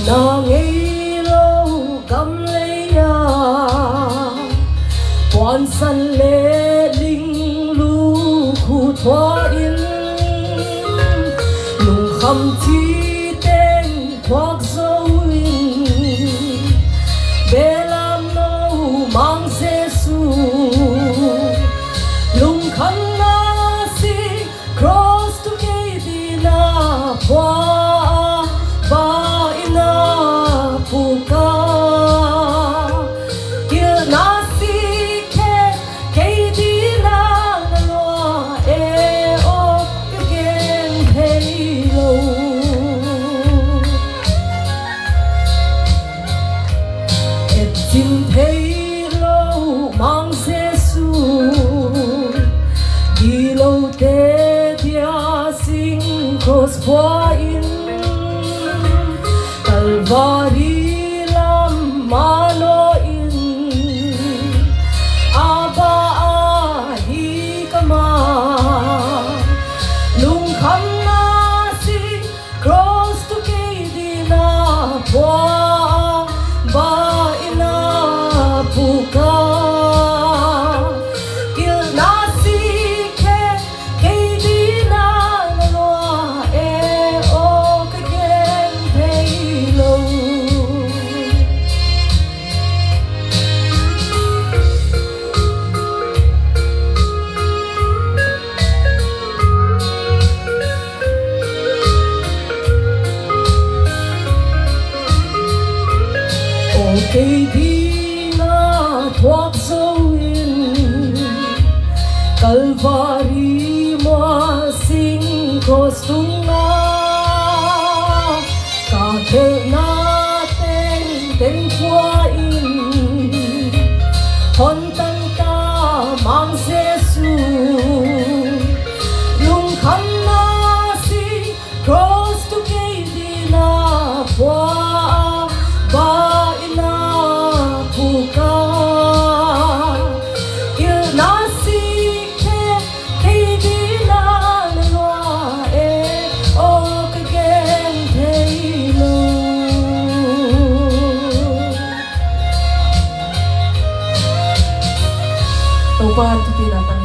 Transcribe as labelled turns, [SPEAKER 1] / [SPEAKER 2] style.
[SPEAKER 1] na ngây lâu cầm lấy ya quan san lệ linh lu khu thoa in lùng khăm thi tên khoác dấu in để làm nâu mang Giêsu lùng khăn na si cross to cây đi na qua ba ina puka kia na si ke cây đi na loa e o cái hey lo et tin hey lo mang Giêsu đi lâu te dia sing cross qua in Calvary lam mano in aba ahi kama lung kham na si cross to kedi na pwa ba ina puka il na si ke kedi na loa e o kagen pay low cây đi na thoát sâu in Calvary mua sinh cross tung na cả thế na tên tên qua in hôn tân ta mang Giêsu lung khăn na si cross to cây đi na qua ba puka il na si ke kedi na loa e o kagen hey lo taupan tu tinatang